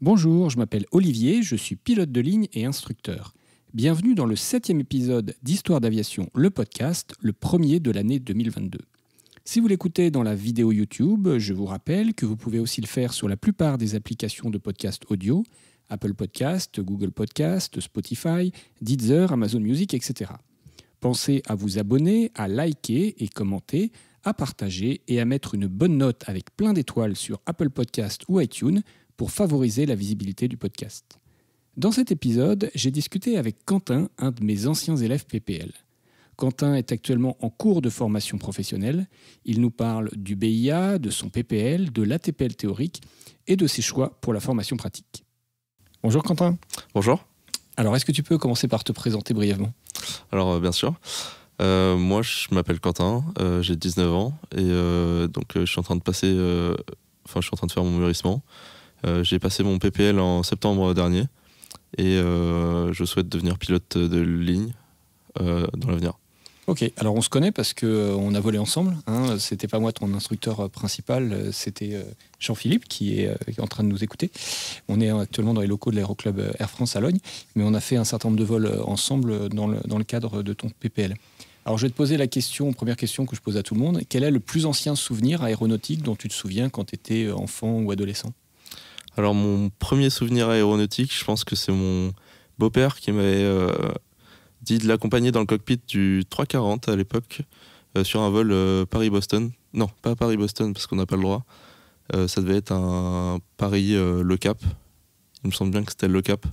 Bonjour, je m'appelle Olivier, je suis pilote de ligne et instructeur. Bienvenue dans le 7e épisode d'Histoire d'aviation, le podcast, le premier de l'année 2022. Si vous l'écoutez dans la vidéo YouTube, je vous rappelle que vous pouvez aussi le faire sur la plupart des applications de podcast audio, Apple Podcast, Google Podcast, Spotify, Deezer, Amazon Music, etc. Pensez à vous abonner, à liker et commenter, à partager et à mettre une bonne note avec plein d'étoiles sur Apple Podcast ou iTunes pour favoriser la visibilité du podcast. Dans cet épisode, j'ai discuté avec Quentin, un de mes anciens élèves PPL. Quentin est actuellement en cours de formation professionnelle. Il nous parle du BIA, de son PPL, de l'ATPL théorique et de ses choix pour la formation pratique. Bonjour Quentin. Bonjour. Alors, est-ce que tu peux commencer par te présenter brièvement ? Alors, bien sûr. Moi, je m'appelle Quentin, j'ai 19 ans et donc je suis en train de passer... je suis en train de faire mon mûrissement. J'ai passé mon PPL en septembre dernier et je souhaite devenir pilote de ligne dans l'avenir. Ok, alors on se connaît parce qu'on a volé ensemble. C'était pas moi ton instructeur principal, c'était Jean-Philippe qui est en train de nous écouter. On est actuellement dans les locaux de l'aéroclub Air France à Logne, mais on a fait un certain nombre de vols ensemble dans le cadre de ton PPL. Alors je vais te poser première question que je pose à tout le monde. Quel est le plus ancien souvenir aéronautique dont tu te souviens quand tu étais enfant ou adolescent ? Alors mon premier souvenir aéronautique, je pense que c'est mon beau-père qui m'avait dit de l'accompagner dans le cockpit du 340 à l'époque, sur un vol Paris-Boston. Non, pas Paris-Boston parce qu'on n'a pas le droit. Ça devait être un Paris-Le Cap. Il me semble bien que c'était Le Cap.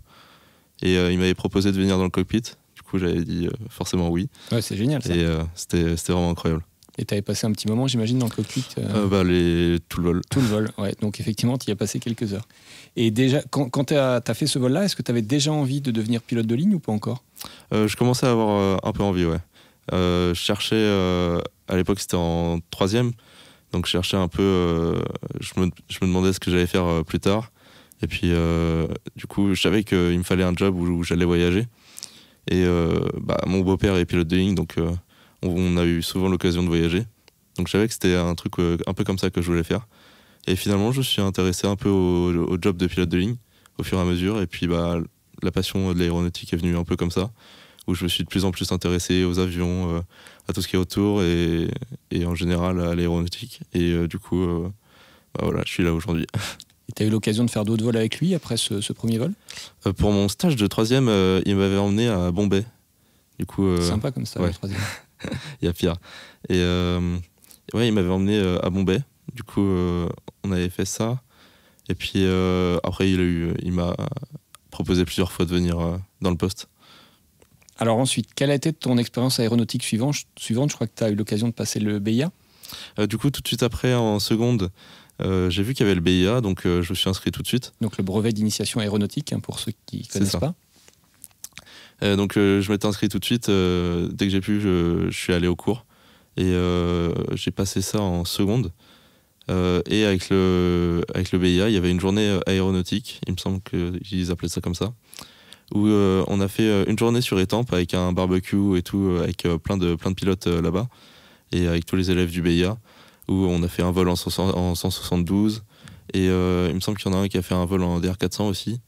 Et il m'avait proposé de venir dans le cockpit. Du coup, j'avais dit forcément oui. Ouais, c'est génial ça. Et c'était vraiment incroyable. Et tu avais passé un petit moment, j'imagine, dans le cockpit tout le vol. Tout le vol, ouais. Donc effectivement, tu y as passé quelques heures. Et déjà, quand tu as fait ce vol-là, est-ce que tu avais déjà envie de devenir pilote de ligne ou pas encore ? Je commençais à avoir un peu envie, ouais. Je cherchais, à l'époque c'était en 3e, donc je cherchais un peu, je me demandais ce que j'allais faire plus tard. Et puis du coup, je savais qu'il me fallait un job où j'allais voyager. Et mon beau-père est pilote de ligne, donc... on a eu souvent l'occasion de voyager. Donc je savais que c'était un truc un peu comme ça que je voulais faire. Et finalement, je me suis intéressé un peu au job de pilote de ligne au fur et à mesure. Et puis la passion de l'aéronautique est venue un peu comme ça, où je me suis de plus en plus intéressé aux avions, à tout ce qui est autour et en général à l'aéronautique. Et du coup, voilà, je suis là aujourd'hui. Et tu as eu l'occasion de faire d'autres vols avec lui après ce premier vol ? Pour mon stage de 3e, il m'avait emmené à Bombay. Du coup, sympa comme ça, ouais. Le 3e. Il y a pire. Et ouais, il m'avait emmené à Bombay. Du coup, on avait fait ça. Et puis après, il m'a proposé plusieurs fois de venir dans le poste. Alors ensuite, quelle a été ton expérience aéronautique suivante ? Je crois que tu as eu l'occasion de passer le BIA. Du coup, tout de suite après, en seconde, j'ai vu qu'il y avait le BIA, donc je me suis inscrit tout de suite. Donc le brevet d'initiation aéronautique, pour ceux qui ne connaissent pas. Donc je m'étais inscrit tout de suite, dès que j'ai pu, je suis allé au cours et j'ai passé ça en seconde. Et avec le BIA, il y avait une journée aéronautique, il me semble qu'ils appelaient ça comme ça, où on a fait une journée sur Étampes avec un barbecue et tout, avec plein de pilotes là-bas, et avec tous les élèves du BIA, où on a fait un vol en 172, et il me semble qu'il y en a un qui a fait un vol en DR400 aussi,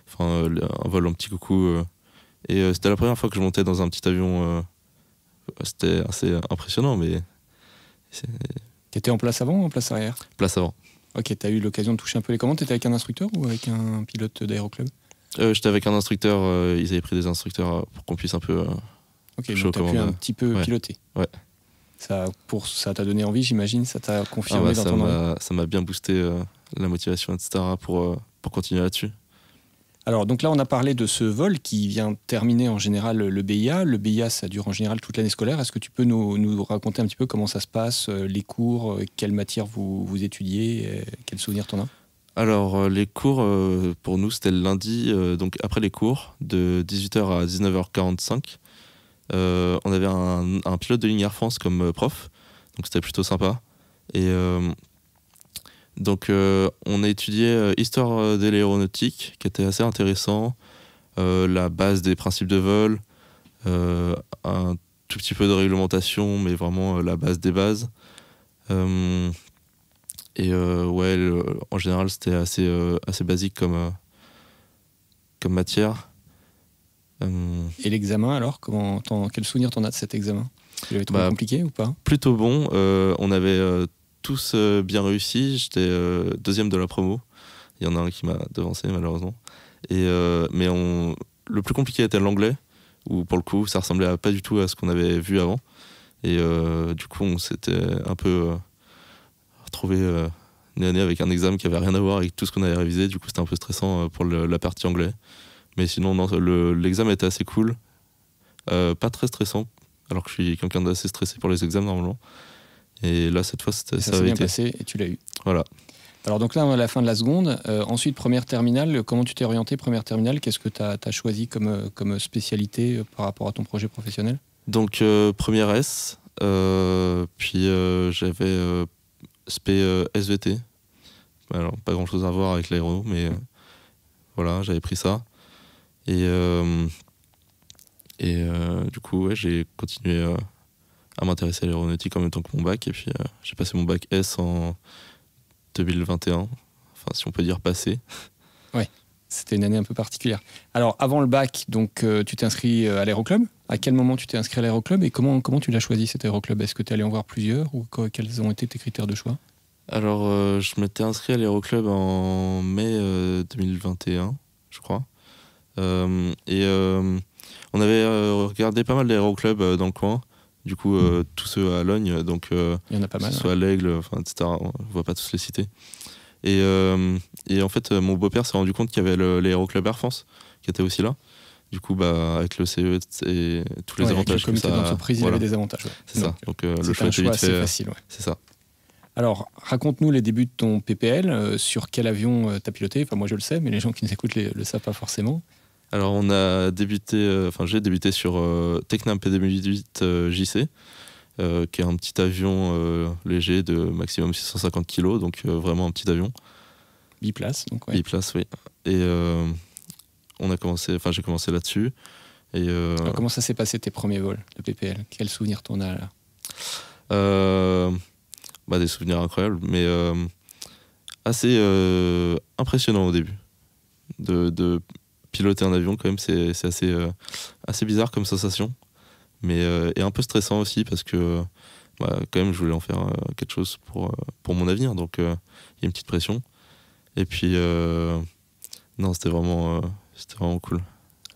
enfin un vol en petit coucou. Et c'était la première fois que je montais dans un petit avion. C'était assez impressionnant, mais... T'étais en place avant ou en place arrière ? Place avant. Ok, t'as eu l'occasion de toucher un peu les commandes. T'étais avec un instructeur ou avec un pilote d'aéroclub ? J'étais avec un instructeur. Ils avaient pris des instructeurs pour qu'on puisse un peu... ok, donc t'as pu un petit peu piloter. Ouais. Ça t'a donné envie, j'imagine ? Ça t'a confirmé dans ton envie ? Ça m'a bien boosté la motivation, etc. pour continuer là-dessus. Alors, donc là, on a parlé de ce vol qui vient terminer en général le BIA. Le BIA, ça dure en général toute l'année scolaire. Est-ce que tu peux nous raconter un petit peu comment ça se passe, les cours, quelle matière vous étudiez, quels souvenirs t'en as ? Alors, les cours, pour nous, c'était le lundi, donc après les cours, de 18h à 19h45. On avait un pilote de ligne Air France comme prof, donc c'était plutôt sympa. Et donc on a étudié Histoire de l'aéronautique, qui était assez intéressant, la base des principes de vol, tout petit peu de réglementation, mais vraiment la base des bases. En général, c'était assez basique comme matière. Et l'examen, alors quel souvenir t'en as de cet examen? Tu l'avais trouvé compliqué ou pas? Plutôt bon. On avait tous bien réussi. J'étais deuxième de la promo. Il y en a un qui m'a devancé, malheureusement. Mais le plus compliqué était l'anglais, où pour le coup, ça ressemblait pas du tout à ce qu'on avait vu avant. Et du coup, on s'était un peu retrouvé nez à nez avec un examen qui avait rien à voir avec tout ce qu'on avait révisé. Du coup, c'était un peu stressant pour la partie anglais. Mais sinon, non, l'examen était assez cool. Pas très stressant, alors que je suis quelqu'un d'assez stressé pour les examens normalement. Et là, cette fois, ça s'est bien passé et tu l'as eu. Voilà. Alors donc là, on est à la fin de la seconde. Ensuite, première terminale. Comment tu t'es orienté première terminale? Qu'est-ce que tu as choisi comme spécialité par rapport à ton projet professionnel? Donc, première S. Puis j'avais SP SVT. Alors, pas grand-chose à voir avec l'aéro, mais voilà, j'avais pris ça. Et du coup, ouais, j'ai continué à m'intéresser à l'aéronautique en même temps que mon bac. Et puis, j'ai passé mon bac S en 2021. Enfin, si on peut dire passé. Ouais, c'était une année un peu particulière. Alors, avant le bac, donc, tu t'es inscrit à l'aéroclub. À quel moment tu t'es inscrit à l'aéroclub et comment tu l'as choisi cet aéroclub? Est-ce que tu es allé en voir plusieurs ou quels ont été tes critères de choix? Alors, je m'étais inscrit à l'aéroclub en mai 2021, je crois. On avait regardé pas mal d'aéroclubs dans le coin. Du coup, tous ceux à Logne, donc il y en a pas mal, soit à l'Aigle, etc. On ne va pas tous les citer. Et en fait, mon beau-père s'est rendu compte qu'il y avait l'aéroclub Air France qui était aussi là. Du coup, avec le CE et tous les avantages que ça... Le comité d'entreprise, il avait des avantages. Ouais. C'est ça. Donc le choix était vite fait. Facile, ouais. C'est ça. Alors, raconte-nous les débuts de ton PPL. Sur quel avion tu as piloté? Enfin, moi, je le sais, mais les gens qui nous écoutent le savent pas forcément. Alors, j'ai débuté sur Tecnam P2008 JC, qui est un petit avion léger de maximum 650 kg, donc vraiment un petit avion. Biplace, donc ouais. Biplace, oui. Et j'ai commencé là-dessus. Et alors, comment ça s'est passé tes premiers vols de PPL? Quel souvenir t'en as là? Des souvenirs incroyables, mais assez impressionnant au début. De piloter un avion, quand même, c'est assez bizarre comme sensation, mais et un peu stressant aussi parce que quand même, je voulais en faire quelque chose pour mon avenir, donc il y a une petite pression. Et puis, non, c'était vraiment cool.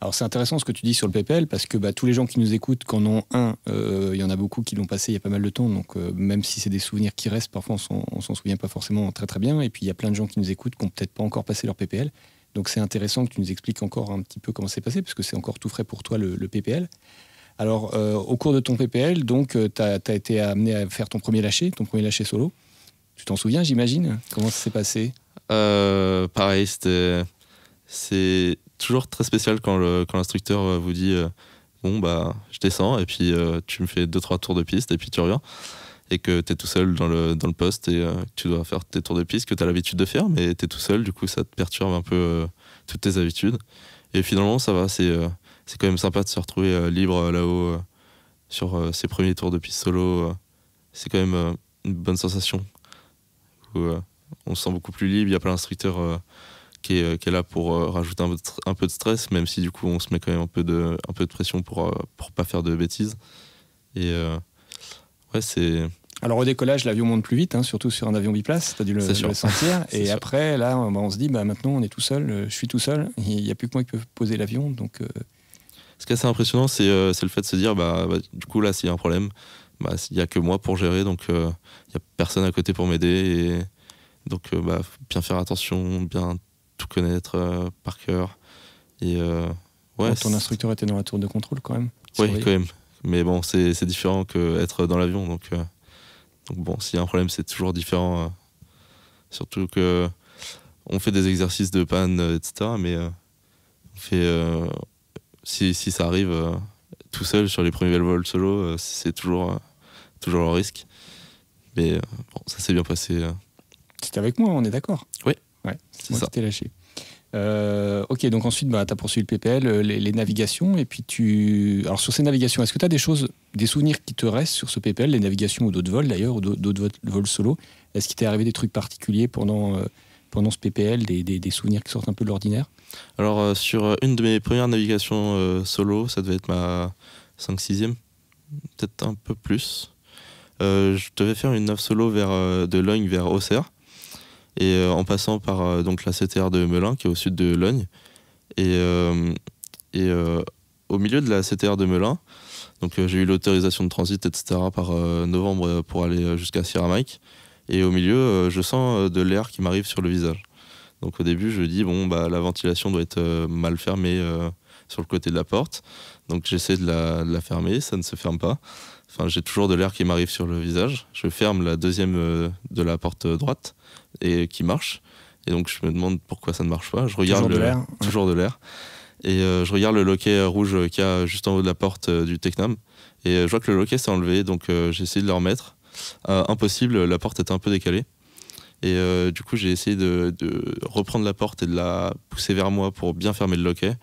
Alors c'est intéressant ce que tu dis sur le PPL parce que tous les gens qui nous écoutent, qu'en ont un, il y en a beaucoup qui l'ont passé il y a pas mal de temps, donc même si c'est des souvenirs qui restent, parfois on s'en souvient pas forcément très très bien, et puis il y a plein de gens qui nous écoutent qui n'ont peut-être pas encore passé leur PPL, donc c'est intéressant que tu nous expliques encore un petit peu comment c'est passé, parce que c'est encore tout frais pour toi le PPL. Alors au cours de ton PPL, donc tu as été amené à faire ton premier lâcher solo. Tu t'en souviens, j'imagine? Comment ça s'est passé? Pareil, c'est toujours très spécial quand l'instructeur vous dit je descends et puis tu me fais 2-3 tours de piste et puis tu reviens, et que tu es tout seul dans le poste et tu dois faire tes tours de piste que tu as l'habitude de faire, mais tu es tout seul, du coup ça te perturbe un peu toutes tes habitudes, et finalement ça va, c'est quand même sympa de se retrouver libre là-haut sur ses premiers tours de piste solo. C'est quand même une bonne sensation où on se sent beaucoup plus libre, il n'y a pas l'instructeur qui est là pour rajouter un peu de stress, même si du coup on se met quand même un peu de pression pour pas faire de bêtises. Et c'est... Alors au décollage, l'avion monte plus vite, surtout sur un avion biplace, tu as dû le sentir. Et sûr. Après, là, on se dit, maintenant on est tout seul, je suis tout seul, il n'y a plus que moi qui peux poser l'avion. Donc, Ce qui est assez impressionnant, c'est le fait de se dire, du coup là, s'il y a un problème, il n'y a que moi pour gérer, donc il n'y a personne à côté pour m'aider. Et donc bien faire attention, bien tout connaître par cœur. Et ton instructeur était dans la tour de contrôle quand même? Oui, quand même. Mais bon, c'est différent qu'être dans l'avion. Donc bon, s'il y a un problème, c'est toujours différent. Surtout que on fait des exercices de panne, etc. Mais on fait, si ça arrive tout seul sur les premiers vols solo, c'est toujours le risque. Mais bon, ça s'est bien passé. C'était avec moi, on est d'accord? Oui. Ouais, c'est moi qui t'ai lâché. Ok, donc ensuite, tu as poursuivi le PPL, les navigations, et puis Alors sur ces navigations, est-ce que tu as des souvenirs qui te restent sur ce PPL, les navigations ou d'autres vols d'ailleurs, ou d'autres vols solo? Est-ce qu'il t'est arrivé des trucs particuliers pendant ce PPL, des souvenirs qui sortent un peu de l'ordinaire? Alors, sur une de mes premières navigations solo, ça devait être ma 5-6e, peut-être un peu plus. Je devais faire une nav solo de Logne vers Auxerre. Et en passant par donc la CTR de Melun, qui est au sud de Logne. Et au milieu de la CTR de Melun, donc j'ai eu l'autorisation de transit, etc. par novembre pour aller jusqu'à Sierra Mike. Et au milieu, je sens de l'air qui m'arrive sur le visage. Donc au début, je dis, la ventilation doit être mal fermée sur le côté de la porte. Donc j'essaie de la fermer, ça ne se ferme pas. Enfin, j'ai toujours de l'air qui m'arrive sur le visage. Je ferme la deuxième de la porte droite et qui marche. Et donc je me demande pourquoi ça ne marche pas. Je regarde toujours de l'air. Et je regarde le loquet rouge qu'il y a juste en haut de la porte du Tecnam. Et je vois que le loquet s'est enlevé, donc j'ai essayé de le remettre. Impossible, la porte était un peu décalée. Et du coup, j'ai essayé de reprendre la porte et de la pousser vers moi pour bien fermer le loquet.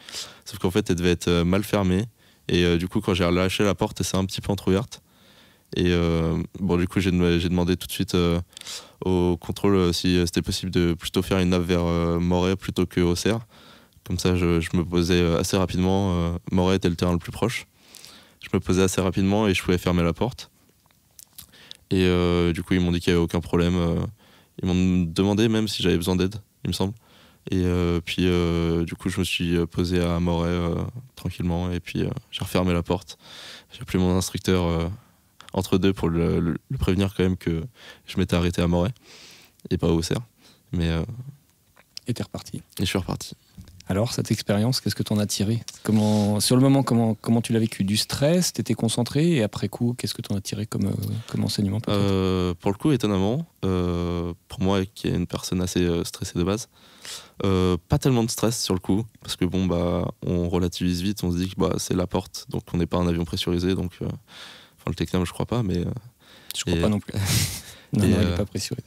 Sauf qu'en fait, elle devait être mal fermée. Et du coup, quand j'ai relâché la porte, elle s'est un petit peu entrouverte. Et du coup, j'ai demandé tout de suite au contrôle si c'était possible de plutôt faire une nav vers Moret plutôt que Auxerre. Comme ça, je me posais assez rapidement. Moret était le terrain le plus proche. Je me posais assez rapidement et je pouvais fermer la porte. Et du coup, ils m'ont dit qu'il n'y avait aucun problème. Ils m'ont demandé même si j'avais besoin d'aide, il me semble. Et puis, du coup, je me suis posé à Moret tranquillement. Et puis, j'ai refermé la porte. J'ai appelé mon instructeur entre deux pour le prévenir quand même que je m'étais arrêté à Moret et pas à Auxerre. Mais, et t'es reparti. Et je suis reparti. Alors, cette expérience, qu'est-ce que tu en as tiré? Sur le moment, comment tu l'as vécu? Du stress? Tu étais concentré? Et après coup, qu'est-ce que tu en as tiré comme enseignement peut-être? Pour le coup, étonnamment, pour moi qui est une personne assez stressée de base, pas tellement de stress sur le coup, parce que on relativise vite, on se dit que c'est la porte, donc on n'est pas un avion pressurisé, donc le Tecnam je crois pas, mais... je crois pas non plus. non, il n'est pas pressurisé.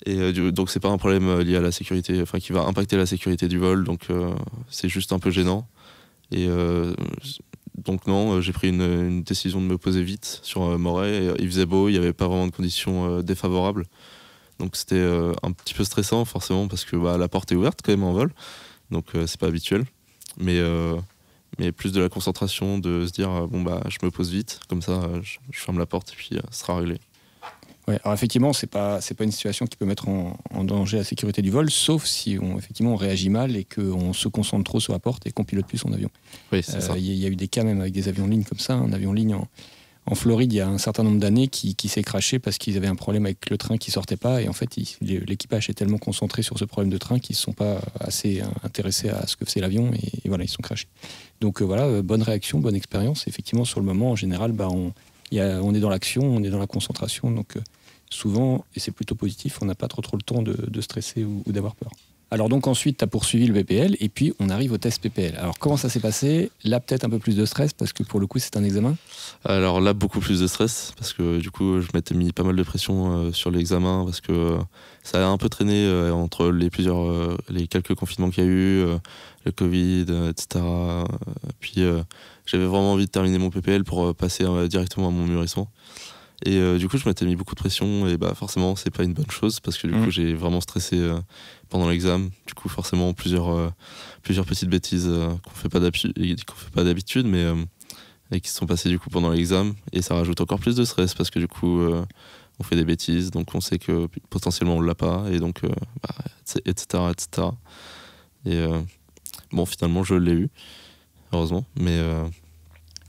Et donc c'est pas un problème lié à la sécurité, qui va impacter la sécurité du vol, donc c'est juste un peu gênant. Et donc non, j'ai pris une décision de me poser vite sur Moret. Il faisait beau, il n'y avait pas vraiment de conditions défavorables. Donc c'était un petit peu stressant forcément parce que la porte est ouverte quand même en vol, donc c'est pas habituel. Mais plus de la concentration, de se dire je me pose vite, comme ça je ferme la porte et puis ce sera réglé. Ouais, alors effectivement, c'est pas une situation qui peut mettre en danger la sécurité du vol, sauf si on réagit mal et qu'on se concentre trop sur la porte et qu'on pilote plus son avion. Oui, c'est ça. Il y a eu des cas même avec des avions de ligne comme ça. Un avion de ligne en Floride, il y a un certain nombre d'années qui s'est crashé parce qu'ils avaient un problème avec le train qui sortait pas. Et en fait, l'équipage est tellement concentré sur ce problème de train qu'ils ne se sont pas assez intéressés à ce que faisait l'avion. Et voilà, ils sont crashés. Donc bonne réaction, bonne expérience. Effectivement, sur le moment, en général, on est dans l'action, on est dans la concentration, donc souvent, et c'est plutôt positif, on n'a pas trop le temps de stresser ou d'avoir peur. Alors donc ensuite, tu as poursuivi le PPL, et puis on arrive au test PPL. Alors comment ça s'est passé? Là, peut-être un peu plus de stress, parce que pour le coup, c'est un examen? Alors là, beaucoup plus de stress, parce que du coup, je m'étais mis pas mal de pression sur l'examen, parce que ça a un peu traîné entre les quelques confinements qu'il y a eu, le Covid, etc. Puis j'avais vraiment envie de terminer mon PPL pour passer directement à mon mûrissement. Et du coup, je m'étais mis beaucoup de pression et forcément, c'est pas une bonne chose parce que du coup, j'ai vraiment stressé pendant l'examen. Du coup, forcément, plusieurs petites bêtises qu'on fait pas d'habitude, mais et qui se sont passées du coup pendant l'examen. Et ça rajoute encore plus de stress parce que du coup, on fait des bêtises, donc on sait que potentiellement on l'a pas, et donc etc. Et finalement, je l'ai eu, heureusement, mais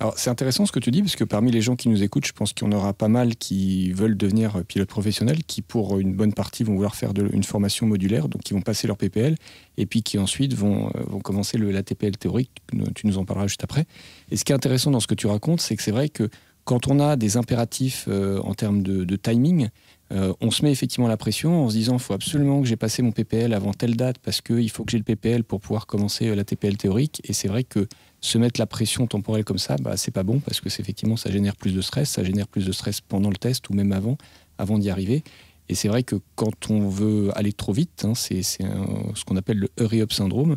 Alors, c'est intéressant ce que tu dis, parce que parmi les gens qui nous écoutent, je pense qu'il y en aura pas mal qui veulent devenir pilotes professionnels, qui pour une bonne partie vont vouloir faire une formation modulaire, donc qui vont passer leur PPL, et puis qui ensuite vont commencer la TPL théorique, tu nous en parleras juste après. Et ce qui est intéressant dans ce que tu racontes, c'est que c'est vrai que quand on a des impératifs en termes de timing, on se met effectivement la pression en se disant il faut absolument que j'ai passé mon PPL avant telle date, parce qu'il faut que j'ai le PPL pour pouvoir commencer la TPL théorique, et c'est vrai que se mettre la pression temporelle comme ça, c'est pas bon parce que effectivement ça génère plus de stress, ça génère plus de stress pendant le test ou même avant d'y arriver. Et c'est vrai que quand on veut aller trop vite, c'est ce qu'on appelle le hurry up syndrome,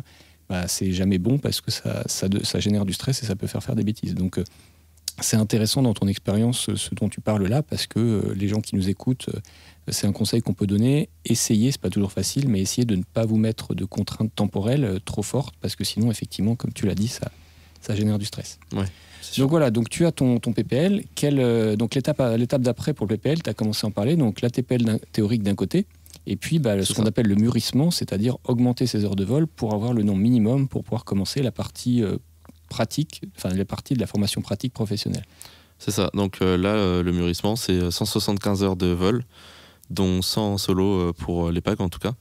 c'est jamais bon parce que ça génère du stress et ça peut faire des bêtises. Donc c'est intéressant dans ton expérience ce dont tu parles là, parce que les gens qui nous écoutent, c'est un conseil qu'on peut donner. Essayez, c'est pas toujours facile, mais essayez de ne pas vous mettre de contraintes temporelles trop fortes, parce que sinon, effectivement, comme tu l'as dit, ça génère du stress. Ouais, donc voilà, donc tu as ton PPL. Donc l'étape d'après pour le PPL, tu as commencé à en parler. Donc la TPL théorique d'un côté, et puis ce qu'on appelle le mûrissement, c'est-à-dire augmenter ses heures de vol pour avoir le nombre minimum pour pouvoir commencer la partie pratique, enfin les parties de la formation pratique professionnelle. C'est ça. Donc là, le mûrissement, c'est 175 heures de vol, dont 100 en solo pour les packs en tout cas.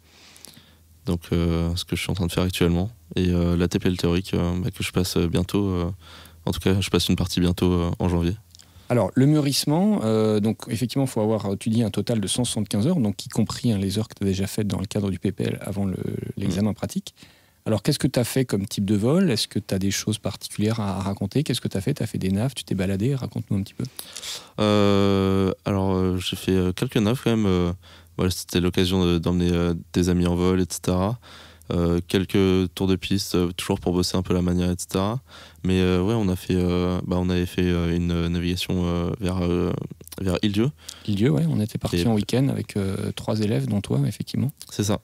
Donc ce que je suis en train de faire actuellement. Et la TPL théorique que je passe bientôt. En tout cas, je passe une partie bientôt en janvier. Alors, le mûrissement, donc effectivement, il faut avoir, tu dis, un total de 175 heures, donc y compris les heures que tu as déjà faites dans le cadre du PPL avant l'examen pratique. Alors, qu'est-ce que tu as fait comme type de vol? Est-ce que tu as des choses particulières à raconter? Qu'est-ce que tu as fait? Tu as fait des naves? Tu t'es baladé? Raconte-nous un petit peu. Alors, j'ai fait quelques naves quand même. Voilà, c'était l'occasion d'emmener des amis en vol, etc. Quelques tours de piste, toujours pour bosser un peu la manière, etc. Mais ouais, on avait fait une navigation vers Île-Dieu. Île-Dieu, ouais, on était parti en week-end avec 3 élèves, dont toi, effectivement. C'est ça.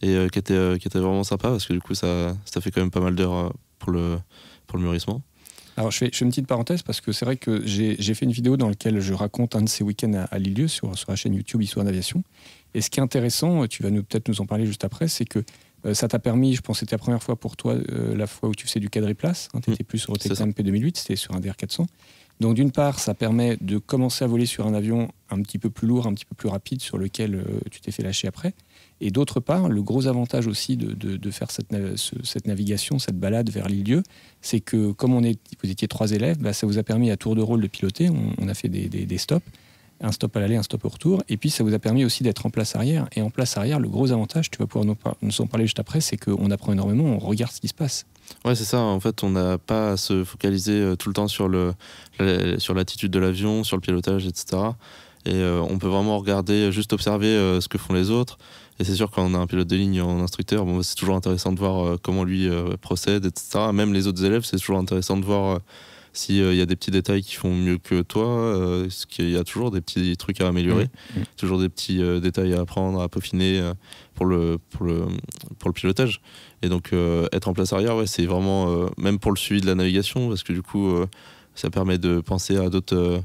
Et qui était vraiment sympa, parce que du coup, ça fait quand même pas mal d'heures pour le mûrissement. Alors, je fais une petite parenthèse, parce que c'est vrai que j'ai fait une vidéo dans laquelle je raconte un de ces week-ends à l'Île-Dieu sur la chaîne YouTube Histoire d'aviation. Et ce qui est intéressant, tu vas peut-être nous en parler juste après, c'est que ça t'a permis, je pense que c'était la première fois pour toi, la fois où tu faisais du quadriplace. Tu n'étais plus sur le Tecna MP2008, c'était sur un DR400. Donc d'une part, ça permet de commencer à voler sur un avion un petit peu plus lourd, un petit peu plus rapide, sur lequel tu t'es fait lâcher après. Et d'autre part, le gros avantage aussi de faire cette navigation, cette balade vers l'Île-Dieu, c'est que comme vous étiez 3 élèves, ça vous a permis à tour de rôle de piloter. On a fait des stops. Un stop à l'aller, un stop au retour. Et puis, ça vous a permis aussi d'être en place arrière. Et en place arrière, le gros avantage, tu vas pouvoir nous en parler juste après, c'est qu'on apprend énormément, on regarde ce qui se passe. Ouais, c'est ça. En fait, on n'a pas à se focaliser tout le temps sur l'attitude de l'avion, sur le pilotage, etc. Et on peut vraiment regarder, juste observer ce que font les autres. Et c'est sûr, quand on a un pilote de ligne en instructeur, c'est toujours intéressant de voir comment lui procède, etc. Même les autres élèves, c'est toujours intéressant de voir s'il y a des petits détails qui font mieux que toi, parce qu'il y a toujours des petits trucs à améliorer, toujours des petits détails à apprendre, à peaufiner pour le pilotage. Et donc être en place arrière, ouais, c'est vraiment, même pour le suivi de la navigation, parce que du coup, ça permet de penser à d'autres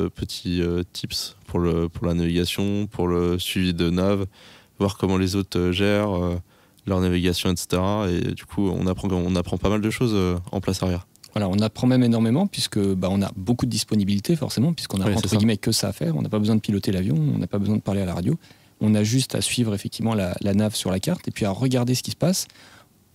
petits tips pour la navigation, pour le suivi de nav, voir comment les autres gèrent leur navigation, etc. Et du coup, on apprend pas mal de choses en place arrière. Voilà, on apprend même énormément, puisque on a beaucoup de disponibilité, forcément, puisqu'on a entre guillemets que ça à faire. On n'a pas besoin de piloter l'avion, on n'a pas besoin de parler à la radio. On a juste à suivre effectivement la nav sur la carte et puis à regarder ce qui se passe.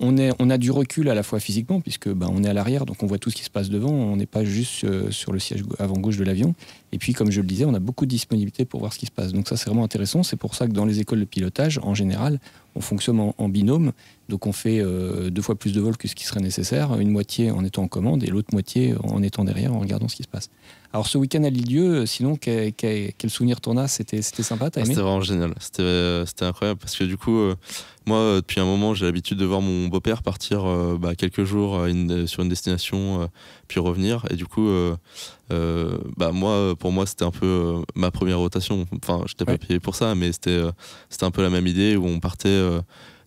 On a du recul à la fois physiquement, puisque on est à l'arrière, donc on voit tout ce qui se passe devant. On n'est pas juste sur le siège avant-gauche de l'avion. Et puis, comme je le disais, on a beaucoup de disponibilité pour voir ce qui se passe. Donc ça, c'est vraiment intéressant. C'est pour ça que dans les écoles de pilotage, en général, on fonctionne en binôme. Donc on fait 2 fois plus de vols que ce qui serait nécessaire, une moitié en étant en commande et l'autre moitié en étant derrière, en regardant ce qui se passe. Alors ce week-end à l'Île-Dieu, sinon, quel souvenir t'en as? C'était sympa, t'as aimé? C'était vraiment génial, c'était incroyable, parce que du coup, moi, depuis un moment, j'ai l'habitude de voir mon beau-père partir quelques jours sur une destination, puis revenir. Et du coup, pour moi, c'était un peu ma première rotation. Enfin, je n'étais pas payé pour ça, mais c'était un peu la même idée, où on partait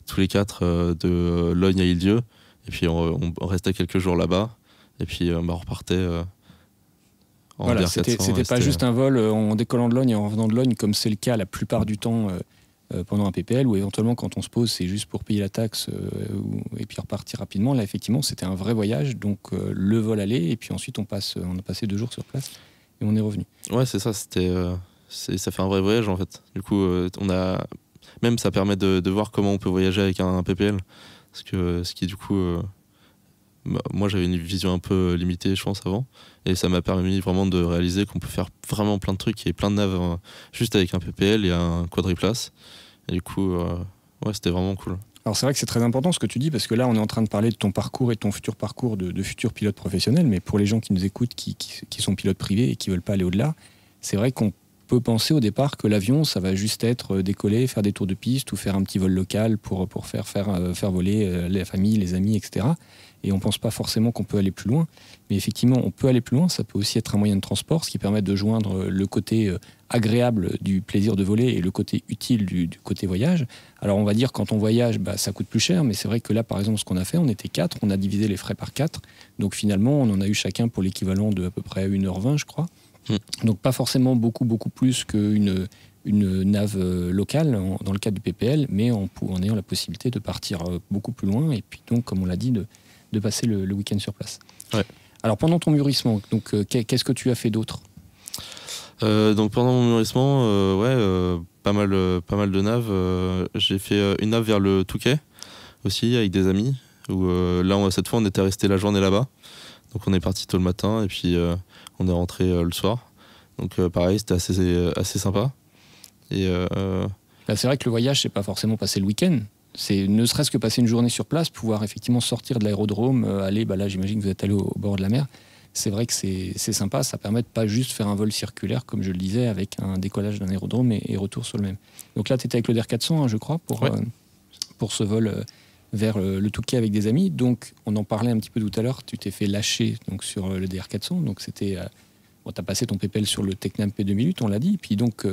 tous les 4 de Logne à Île-Dieu, et puis on restait quelques jours là-bas, et puis on repartait en voilà, DR400. C'était pas juste un vol en décollant de Logne et en revenant de Logne, comme c'est le cas la plupart du temps pendant un PPL, ou éventuellement quand on se pose, c'est juste pour payer la taxe et puis repartir rapidement. Là, effectivement, c'était un vrai voyage, donc le vol aller, et puis ensuite on a passé 2 jours sur place et on est revenu. Ouais, c'est ça, ça fait un vrai voyage en fait. Du coup, même ça permet de voir comment on peut voyager avec un PPL, parce que ce qui du coup moi j'avais une vision un peu limitée, je pense, avant, et ça m'a permis vraiment de réaliser qu'on peut faire vraiment plein de trucs et plein de naves juste avec un PPL et un quadriplace, et du coup c'était vraiment cool. Alors c'est vrai que c'est très important ce que tu dis, parce que là on est en train de parler de ton parcours et de ton futur parcours de futur pilote professionnel, mais pour les gens qui nous écoutent, qui sont pilotes privés et qui veulent pas aller au-delà, c'est vrai qu'on peut penser au départ que l'avion, ça va juste être décoller, faire des tours de piste ou faire un petit vol local pour faire voler la famille, les amis, etc. Et on ne pense pas forcément qu'on peut aller plus loin. Mais effectivement, on peut aller plus loin. Ça peut aussi être un moyen de transport, ce qui permet de joindre le côté agréable du plaisir de voler et le côté utile du côté voyage. Alors on va dire quand on voyage, ça coûte plus cher, mais c'est vrai que là, par exemple, ce qu'on a fait, on était 4, on a divisé les frais par 4. Donc finalement, on en a eu chacun pour l'équivalent de à peu près 1h20, je crois. Donc pas forcément beaucoup plus qu'une nave locale dans le cadre du PPL, mais en ayant la possibilité de partir beaucoup plus loin et puis donc, comme on l'a dit, de passer le week-end sur place. Ouais. Alors pendant ton mûrissement, donc, qu'est-ce que tu as fait d'autre ? Donc pendant mon mûrissement, pas mal de naves. J'ai fait une nave vers le Touquet aussi avec des amis, où là cette fois on était resté la journée là-bas. Donc on est parti tôt le matin et puis on est rentré le soir. Donc pareil, c'était assez sympa. Et c'est vrai que le voyage, c'est pas forcément passer le week-end. C'est ne serait-ce que passer une journée sur place, pouvoir effectivement sortir de l'aérodrome, aller, là j'imagine que vous êtes allé au bord de la mer. C'est vrai que c'est sympa, ça permet de pas juste faire un vol circulaire, comme je le disais, avec un décollage d'un aérodrome et retour sur le même. Donc là, tu étais avec le DR400, je crois, pour ce vol vers le Touquet avec des amis. Donc, on en parlait un petit peu tout à l'heure, tu t'es fait lâcher donc, sur le DR400. Donc, c'était... tu as passé ton PPL sur le Tecnam P2008, on l'a dit. Puis donc,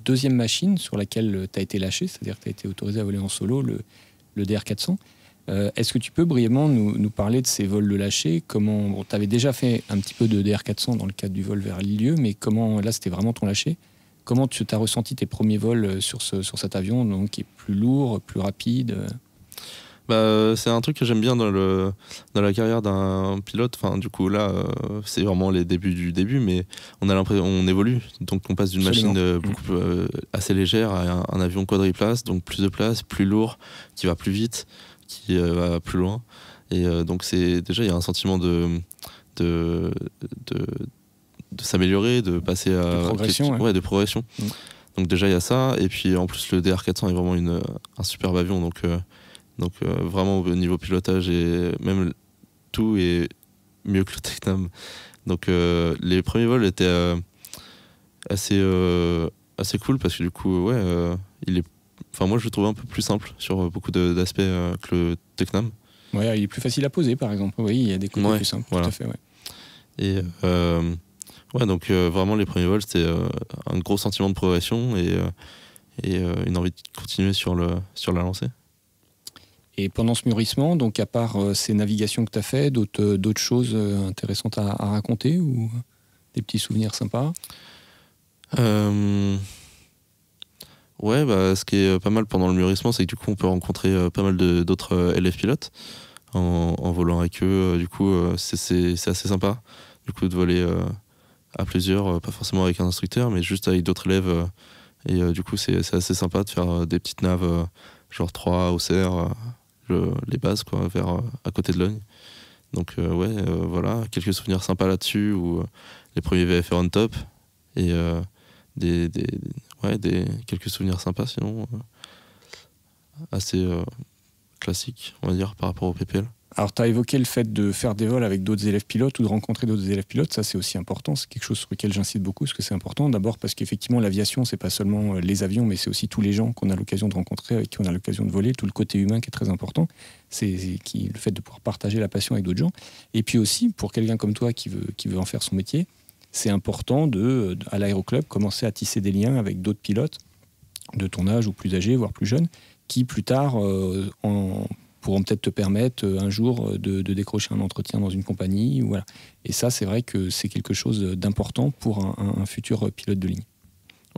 deuxième machine sur laquelle tu as été lâché, c'est-à-dire que tu as été autorisé à voler en solo, le DR400. Est-ce que tu peux brièvement nous parler de ces vols de lâcher ? Comment tu avais déjà fait un petit peu de DR400 dans le cadre du vol vers Lilieux, mais comment, là, c'était vraiment ton lâcher. Comment tu as ressenti tes premiers vols sur cet avion, donc, qui est plus lourd, plus rapide ? C'est un truc que j'aime bien dans la carrière d'un pilote. Enfin, du coup, là, c'est vraiment les débuts du début, mais on a l'impression on évolue. Donc, on passe d'une machine assez légère à un avion quadriplace, donc plus de place, plus lourd, qui va plus vite, qui va plus loin. Et donc, déjà, il y a un sentiment de s'améliorer, de passer à... De progression. De progression. Donc, déjà, il y a ça. Et puis, en plus, le DR400 est vraiment un superbe avion. Donc vraiment au niveau pilotage et même tout est mieux que le Tecnam. Donc les premiers vols étaient assez cool parce que du coup moi je le trouvais un peu plus simple sur beaucoup d'aspects que le Tecnam. Ouais, il est plus facile à poser par exemple. Oui, il y a des côtés plus simples. Voilà. Tout à fait. Ouais. Et donc vraiment les premiers vols c'était un gros sentiment de progression et une envie de continuer sur la lancée. Et pendant ce mûrissement, donc à part ces navigations que tu as fait, d'autres choses intéressantes à raconter ou des petits souvenirs sympas ? Ce qui est pas mal pendant le mûrissement, c'est que du coup on peut rencontrer pas mal d'autres élèves pilotes en volant avec eux. Du coup c'est assez sympa du coup de voler à plusieurs, pas forcément avec un instructeur, mais juste avec d'autres élèves. Et du coup c'est assez sympa de faire des petites naves genre 3 au CR. Les bases à côté de Logne. Donc voilà, quelques souvenirs sympas là-dessus où les premiers VFR on top et quelques souvenirs sympas sinon assez classiques on va dire par rapport au PPL. Alors tu as évoqué le fait de faire des vols avec d'autres élèves pilotes ou de rencontrer d'autres élèves pilotes, ça c'est aussi important, c'est quelque chose sur lequel j'insiste beaucoup parce que c'est important, d'abord parce qu'effectivement l'aviation c'est pas seulement les avions mais c'est aussi tous les gens qu'on a l'occasion de rencontrer, avec qui on a l'occasion de voler, tout le côté humain qui est très important, c'est le fait de pouvoir partager la passion avec d'autres gens. Et puis aussi pour quelqu'un comme toi qui veut en faire son métier, c'est important à l'aéroclub commencer à tisser des liens avec d'autres pilotes de ton âge ou plus âgés, voire plus jeunes, qui plus tard pourront peut-être te permettre un jour de décrocher un entretien dans une compagnie. Voilà. Et ça, c'est vrai que c'est quelque chose d'important pour un futur pilote de ligne.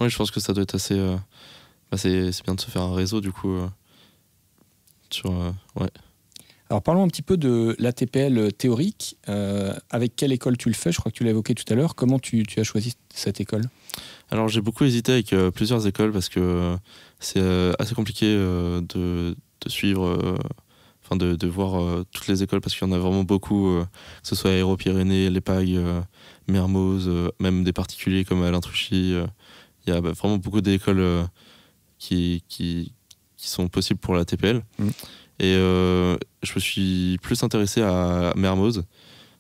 Oui, je pense que ça doit être assez... c'est bien de se faire un réseau, du coup. Alors, parlons un petit peu de l'ATPL théorique. Avec quelle école tu le fais ? Je crois que tu l'as évoqué tout à l'heure. Comment tu as choisi cette école ? Alors, j'ai beaucoup hésité avec plusieurs écoles parce que c'est assez compliqué de suivre... de voir toutes les écoles parce qu'il y en a vraiment beaucoup, que ce soit Aéro-Pyrénées, l'EPAG, Mermoz, même des particuliers comme Alain Truchy. Il y a vraiment beaucoup d'écoles qui sont possibles pour la TPL. Et je me suis plus intéressé à Mermoz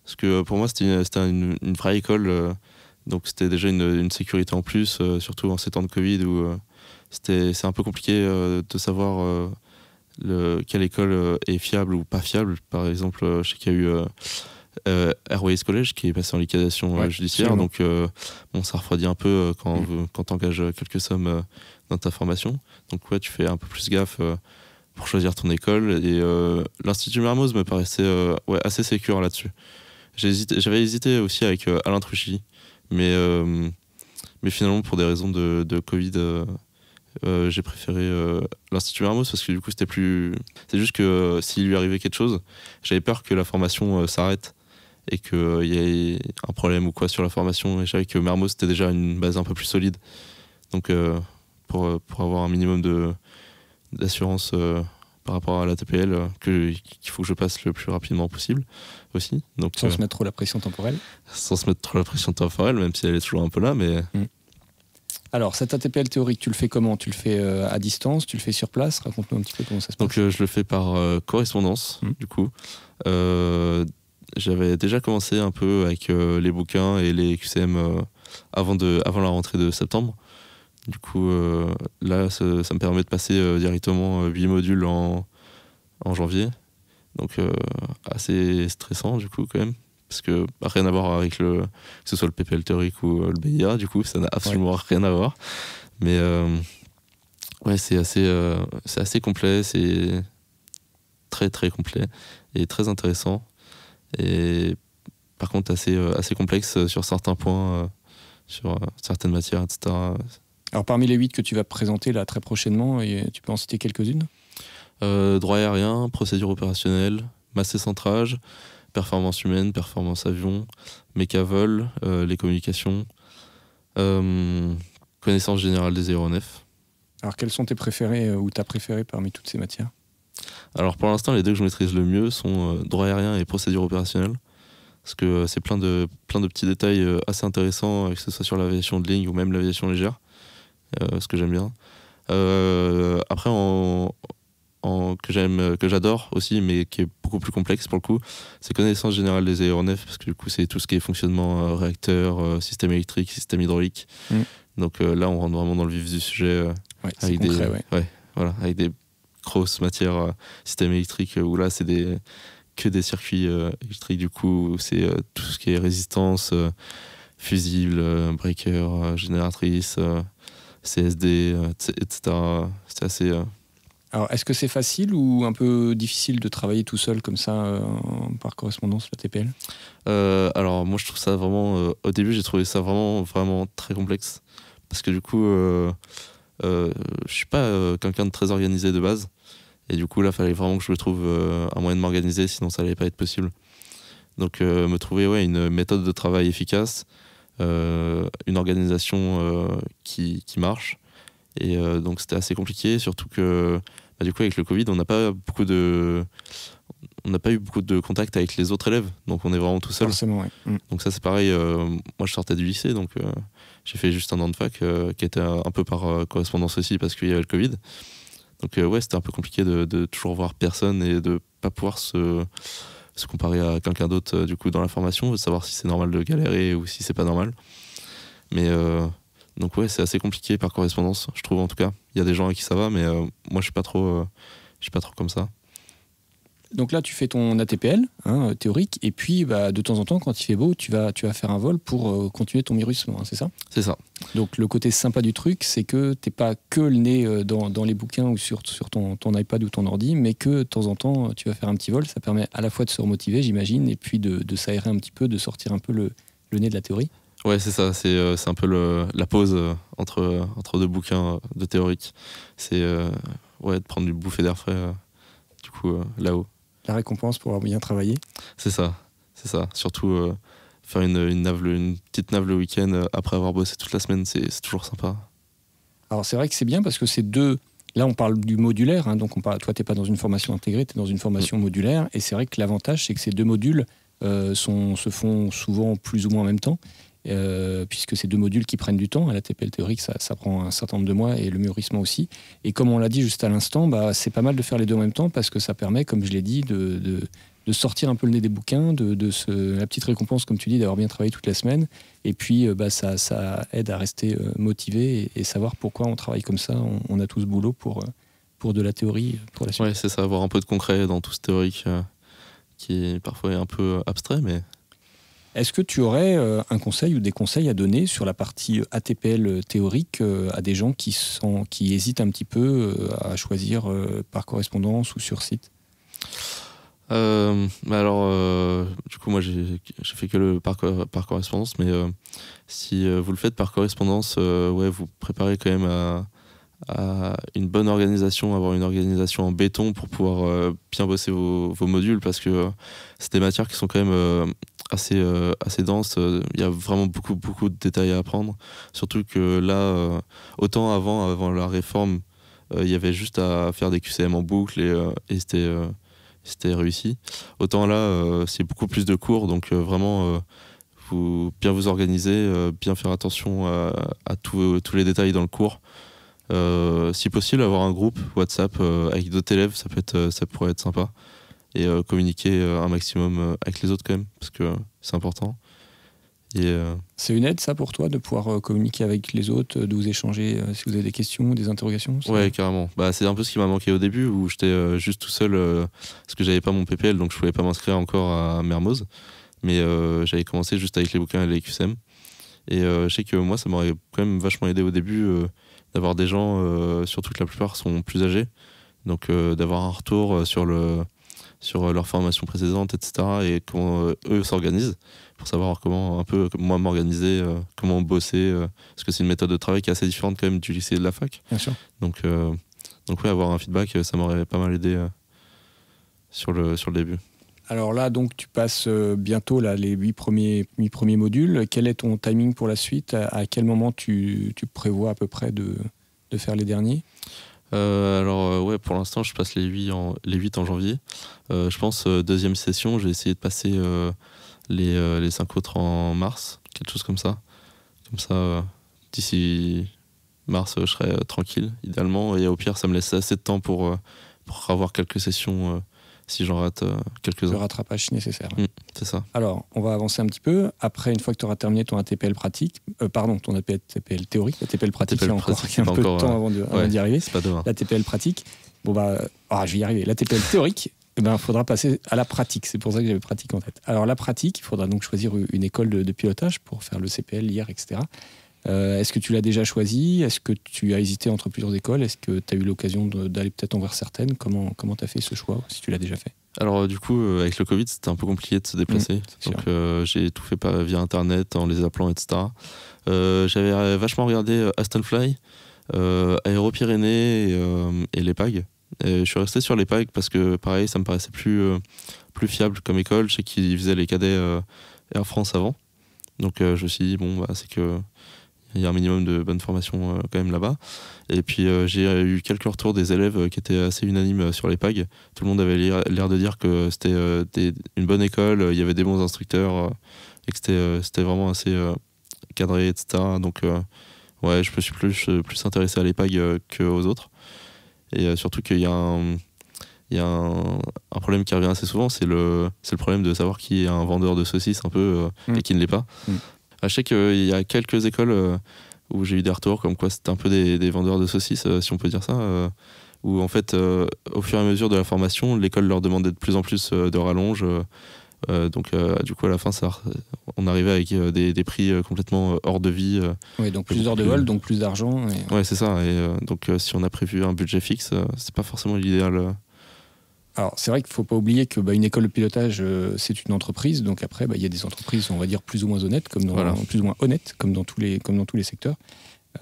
parce que pour moi c'était une vraie école Donc c'était déjà une sécurité en plus, surtout en ces temps de Covid où c'est un peu compliqué de savoir quelle école est fiable ou pas fiable. Par exemple, je sais qu'il y a eu Airways College qui est passé en liquidation judiciaire, donc bon, ça refroidit un peu quand tu engages quelques sommes dans ta formation. Donc ouais, tu fais un peu plus gaffe pour choisir ton école. Et l'Institut Mermoz me paraissait assez sécure là-dessus. J'avais hésité aussi avec Alain Truchy, mais finalement pour des raisons de Covid, j'ai préféré l'Institut Mermoz parce que du coup c'était plus... C'est juste que s'il lui arrivait quelque chose, j'avais peur que la formation s'arrête et qu'il y ait un problème ou quoi sur la formation, et je savais que Mermoz c'était déjà une base un peu plus solide. Donc pour avoir un minimum d'assurance par rapport à la TPL, qu'il faut que je passe le plus rapidement possible aussi. Donc, sans se mettre trop la pression temporelle. Sans se mettre trop la pression temporelle, même si elle est toujours un peu là, mais... Alors, cet ATPL théorique, tu le fais comment? Tu le fais à distance? Tu le fais sur place? Raconte-nous un petit peu comment ça se passe. Donc, je le fais par correspondance, du coup. J'avais déjà commencé un peu avec les bouquins et les QCM avant la rentrée de septembre. Du coup, là, ça me permet de passer directement 8 modules en janvier. Donc, assez stressant, du coup, quand même. Parce que rien à voir avec que ce soit le PPL théorique ou le BIA, du coup, ça n'a absolument rien à voir. Mais ouais, c'est assez complet, c'est très très complet et très intéressant. Et par contre, assez complexe sur certains points, sur certaines matières, etc. Alors parmi les 8 que tu vas présenter là très prochainement, tu peux en citer quelques-unes? Droit aérien, procédure opérationnelle, masse et centrage, performance humaine, performance avion, mécavol, les communications, connaissance générale des aéronefs. Alors quels sont tes préférés ou ta préférée parmi toutes ces matières? Alors pour l'instant, les deux que je maîtrise le mieux sont droit aérien et procédure opérationnelle. Parce que c'est plein de petits détails assez intéressants, que ce soit sur l'aviation de ligne ou même l'aviation légère. Ce que j'aime bien. Après, que j'adore aussi, mais qui est beaucoup plus complexe pour le coup, c'est connaissance générale des aéronefs, parce que du coup, c'est tout ce qui est fonctionnement réacteur, système électrique, système hydraulique. Donc là, on rentre vraiment dans le vif du sujet avec avec des grosses matières système électrique, où là, c'est que des circuits électriques, du coup, c'est tout ce qui est résistance, fusible, breaker, génératrice, CSD, etc. C'est assez... Alors, est-ce que c'est facile ou un peu difficile de travailler tout seul comme ça par correspondance, la TPL? Alors, moi, je trouve ça vraiment... au début, j'ai trouvé ça vraiment, vraiment très complexe. Parce que du coup, je suis pas quelqu'un de très organisé de base. Et du coup, là, il fallait vraiment que je me trouve un moyen de m'organiser, sinon ça allait pas être possible. Donc, me trouver une méthode de travail efficace, une organisation qui marche. Et donc c'était assez compliqué, surtout que du coup avec le Covid on n'a pas eu beaucoup de contact avec les autres élèves, donc on est vraiment tout seul. Forcément, ouais. Donc ça c'est pareil, moi je sortais du lycée, donc j'ai fait juste un an de fac qui était un peu par correspondance aussi parce qu'il y avait le Covid. Donc ouais, c'était un peu compliqué de toujours voir personne et de pas pouvoir se comparer à quelqu'un d'autre du coup dans la formation, de savoir si c'est normal de galérer ou si c'est pas normal. Mais donc ouais, c'est assez compliqué par correspondance, je trouve en tout cas. Il y a des gens à qui ça va, mais moi je suis pas trop comme ça. Donc là, tu fais ton ATPL théorique, et puis de temps en temps, quand il fait beau, tu vas faire un vol pour continuer ton mûrissement, c'est ça? C'est ça. Donc le côté sympa du truc, c'est que t'es pas que le nez dans les bouquins ou sur ton iPad ou ton ordi, mais que de temps en temps, tu vas faire un petit vol. Ça permet à la fois de se remotiver, j'imagine, et puis de s'aérer un petit peu, de sortir un peu le nez de la théorie. Ouais, c'est ça, c'est un peu la pause entre deux bouquins de théorique. C'est de prendre du bouffée d'air frais, du coup, là-haut. La récompense pour avoir bien travaillé. C'est ça. Surtout faire une petite nave le week-end après avoir bossé toute la semaine, c'est toujours sympa. Alors c'est vrai que c'est bien parce que c'est deux... Là, on parle du modulaire, donc toi, t'es pas dans une formation intégrée, t'es dans une formation modulaire, et c'est vrai que l'avantage, c'est que ces deux modules se font souvent plus ou moins en même temps. Puisque c'est deux modules qui prennent du temps. À la TPL théorique, ça prend un certain nombre de mois, et le mûrissement aussi. Et comme on l'a dit juste à l'instant, c'est pas mal de faire les deux en même temps parce que ça permet, comme je l'ai dit, sortir un peu le nez des bouquins, la petite récompense, comme tu dis, d'avoir bien travaillé toute la semaine. Et puis, ça aide à rester motivé et savoir pourquoi on travaille comme ça. On a tous boulot pour de la théorie pour la suite. Ouais, c'est ça, avoir un peu de concret dans tout ce théorique qui est parfois un peu abstrait, mais... Est-ce que tu aurais un conseil ou des conseils à donner sur la partie ATPL théorique à des gens qui hésitent un petit peu à choisir par correspondance ou sur site ? Du coup, moi, j'ai fait que le par correspondance, mais si vous le faites par correspondance, vous préparez quand même à une bonne organisation, avoir une organisation en béton pour pouvoir bien bosser vos modules, parce que c'est des matières qui sont quand même assez denses. Il y a vraiment beaucoup de détails à apprendre, surtout que là, autant avant la réforme, il y avait juste à faire des QCM en boucle et c'était réussi. Autant là, c'est beaucoup plus de cours, donc vraiment, bien vous organiser, bien faire attention à tous les détails dans le cours. Si possible, avoir un groupe WhatsApp avec d'autres élèves, ça pourrait être sympa. Et communiquer un maximum avec les autres quand même, parce que c'est important. C'est une aide, ça, pour toi, de pouvoir communiquer avec les autres, de vous échanger si vous avez des questions, des interrogations? Ouais, carrément. C'est un peu ce qui m'a manqué au début, où j'étais juste tout seul, parce que j'avais pas mon PPL, donc je pouvais pas m'inscrire encore à Mermoz. Mais j'avais commencé juste avec les bouquins et les QCM. Et je sais que moi, ça m'aurait quand même vachement aidé au début d'avoir des gens, surtout que la plupart sont plus âgés, donc d'avoir un retour sur leur formation précédente, etc. et comment eux s'organisent, pour savoir comment un peu moi m'organiser, comment bosser, parce que c'est une méthode de travail qui est assez différente quand même du lycée et de la fac. Bien sûr. Donc avoir un feedback, ça m'aurait pas mal aidé sur le début. Alors là, donc, tu passes bientôt les 8 premiers modules. Quel est ton timing pour la suite ? À quel moment tu prévois à peu près de faire les derniers ? Pour l'instant, je passe les 8 en janvier. Je pense, deuxième session, j'ai essayé de passer les 5 autres en mars, quelque chose comme ça. Comme ça, d'ici mars, je serai tranquille, idéalement. Et au pire, ça me laisse assez de temps pour avoir quelques sessions si j'en rate quelques-uns. Le rattrapage nécessaire. C'est ça. Alors, on va avancer un petit peu. Après, une fois que tu auras terminé ton ATPL pratique, ton ATPL théorique, l'ATPL pratique, il y a encore un peu de temps avant d'y arriver. C'est pas demain. L'ATPL pratique, je vais y arriver. L'ATPL théorique, il faudra passer à la pratique. C'est pour ça que j'avais pratique en tête. Alors, la pratique, il faudra donc choisir une école de pilotage pour faire le CPL, l'IR, etc. Est-ce que tu l'as déjà choisi ? Est-ce que tu as hésité entre plusieurs écoles ? Est-ce que tu as eu l'occasion d'aller peut-être envers certaines ? Comment tu as fait ce choix, si tu l'as déjà fait ? Alors du coup, avec le Covid, c'était un peu compliqué de se déplacer. Donc j'ai tout fait via Internet, en les appelant, etc. J'avais vachement regardé Aston Fly, Aéro-Pyrénées et l'EPAG. Je suis resté sur l'EPAG parce que pareil, ça me paraissait plus fiable comme école. Je sais qu'ils faisaient les cadets Air France avant. Donc je me suis dit, c'est que il y a un minimum de bonne formation quand même là-bas. Et puis j'ai eu quelques retours des élèves qui étaient assez unanimes sur les PAG. Tout le monde avait l'air de dire que c'était une bonne école, il y avait des bons instructeurs, et que c'était vraiment assez cadré, etc. Donc je me suis plus intéressé à l'EPAG qu'aux autres. Et surtout qu'il y a un problème qui revient assez souvent, c'est le problème de savoir qui est un vendeur de saucisses un peu et qui ne l'est pas. Je sais qu'il y a quelques écoles où j'ai eu des retours comme quoi c'était un peu des vendeurs de saucisses, si on peut dire ça, où en fait, au fur et à mesure de la formation, l'école leur demandait de plus en plus de rallonges. Donc du coup, à la fin, on arrivait avec des prix complètement hors de vie. Oui, donc plus d'heures de vol, donc plus d'argent. Ouais, c'est ça. Et donc si on a prévu un budget fixe, c'est pas forcément l'idéal. Alors, c'est vrai qu'il ne faut pas oublier que une école de pilotage, c'est une entreprise. Donc après, il y a des entreprises, on va dire, plus ou moins honnêtes, comme dans tous les secteurs.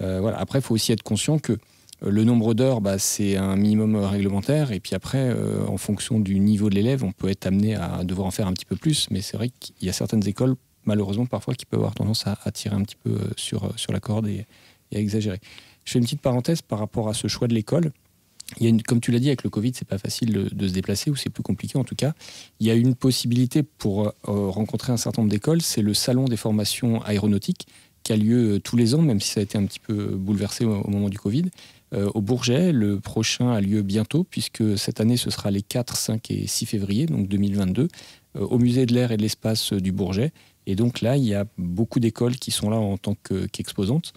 Après, il faut aussi être conscient que le nombre d'heures, c'est un minimum réglementaire. Et puis après, en fonction du niveau de l'élève, on peut être amené à devoir en faire un petit peu plus. Mais c'est vrai qu'il y a certaines écoles, malheureusement, parfois, qui peuvent avoir tendance à tirer un petit peu sur la corde et à exagérer. Je fais une petite parenthèse par rapport à ce choix de l'école. Comme tu l'as dit, avec le Covid, c'est pas facile de se déplacer, ou c'est plus compliqué en tout cas. Il y a une possibilité pour rencontrer un certain nombre d'écoles, c'est le salon des formations aéronautiques, qui a lieu tous les ans, même si ça a été un petit peu bouleversé au moment du Covid. Au Bourget, le prochain a lieu bientôt, puisque cette année, ce sera les 4, 5 et 6 février, donc 2022, au Musée de l'Air et de l'Espace du Bourget. Et donc là, il y a beaucoup d'écoles qui sont là en tant qu'exposantes.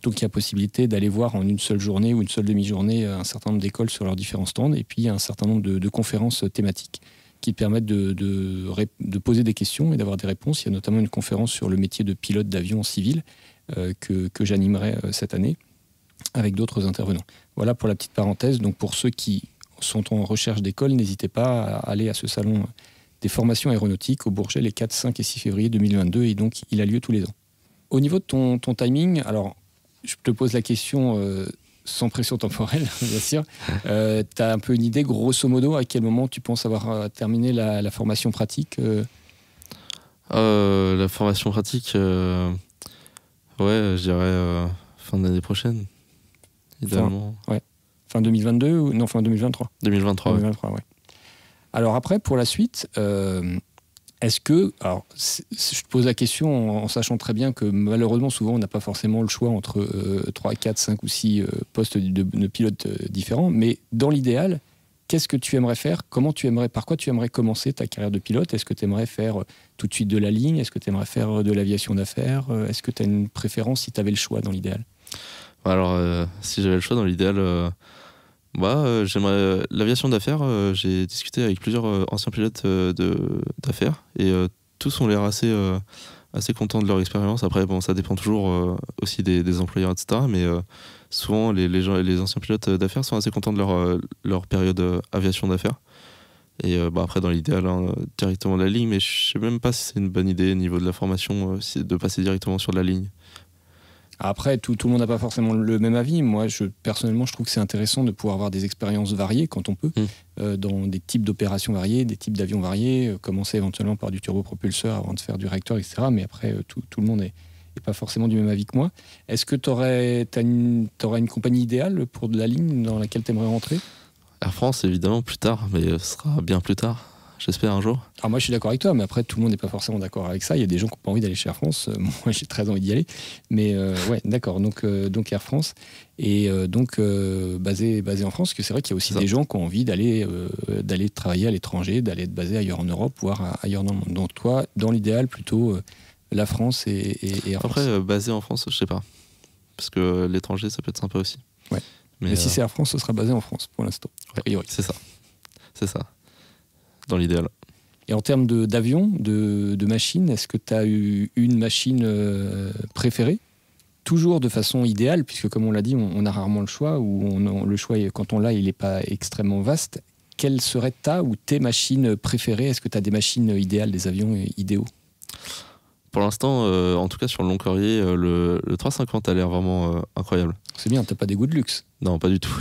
Donc il y a possibilité d'aller voir en une seule journée ou une seule demi-journée un certain nombre d'écoles sur leurs différents stands, et puis un certain nombre de conférences thématiques qui te permettent de poser des questions et d'avoir des réponses. Il y a notamment une conférence sur le métier de pilote d'avion civil que j'animerai cette année avec d'autres intervenants. Voilà pour la petite parenthèse. Donc pour ceux qui sont en recherche d'école, n'hésitez pas à aller à ce salon des formations aéronautiques au Bourget les 4, 5 et 6 février 2022, et donc il a lieu tous les ans. Au niveau de ton timing, alors je te pose la question sans pression temporelle, bien sûr. Tu as un peu une idée, grosso modo, à quel moment tu penses avoir terminé la formation pratique La formation pratique, ouais, je dirais fin d'année prochaine, idéalement. Fin 2022 ou non, fin 2023 2023, 2023, ouais. Alors après, pour la suite, est-ce que... Alors, je te pose la question en sachant très bien que malheureusement, souvent, on n'a pas forcément le choix entre 3, 4, 5 ou 6 postes de pilotes différents, mais dans l'idéal, qu'est-ce que tu aimerais faire? Par quoi tu aimerais commencer ta carrière de pilote? Est-ce que tu aimerais faire tout de suite de la ligne? Est-ce que tu aimerais faire de l'aviation d'affaires? Est-ce que tu as une préférence si tu avais le choix dans l'idéal? Alors, si j'avais le choix dans l'idéal, j'aimerais l'aviation d'affaires. J'ai discuté avec plusieurs anciens pilotes d'affaires et tous ont l'air assez contents de leur expérience. Après, bon, ça dépend toujours aussi des employeurs, etc. Mais souvent, les anciens pilotes d'affaires sont assez contents de leur période aviation d'affaires. Et après, dans l'idéal, directement de la ligne, mais je sais même pas si c'est une bonne idée au niveau de la formation de passer directement sur de la ligne. Après, tout le monde n'a pas forcément le même avis. Moi, personnellement, je trouve que c'est intéressant de pouvoir avoir des expériences variées quand on peut, dans des types d'opérations variées, des types d'avions variés, commencer éventuellement par du turbopropulseur avant de faire du réacteur, etc. Mais après, tout le monde n'est pas forcément du même avis que moi. Est-ce que tu aurais une compagnie idéale pour de la ligne dans laquelle tu aimerais rentrer? Air France, évidemment, plus tard, mais ce sera bien plus tard. J'espère un jour. Alors moi je suis d'accord avec toi, mais après tout le monde n'est pas forcément d'accord avec ça. Il y a des gens qui n'ont pas envie d'aller chez Air France. Moi j'ai très envie d'y aller. Mais ouais, d'accord. Donc Air France et basé en France, parce que c'est vrai qu'il y a aussi des gens qui ont envie d'aller travailler à l'étranger, d'aller être basé ailleurs en Europe, voire ailleurs dans le monde. Donc toi, dans l'idéal, plutôt la France et Air France. Après, basé en France, je sais pas. Parce que l'étranger, ça peut être sympa aussi. Ouais. Mais si c'est Air France, ce sera basé en France pour l'instant. A priori. C'est ça. C'est ça. Dans l'idéal. Et en termes d'avion, de machine, est-ce que tu as eu une machine préférée? Toujours de façon idéale, puisque comme on l'a dit, on a rarement le choix, ou le choix, quand on l'a, il n'est pas extrêmement vaste. Quelle serait ta ou tes machines préférées? Est-ce que tu as des machines idéales, des avions idéaux? Pour l'instant, en tout cas sur le long courrier, le 350 a l'air vraiment incroyable. C'est bien, t'as pas des goûts de luxe? Non, pas du tout.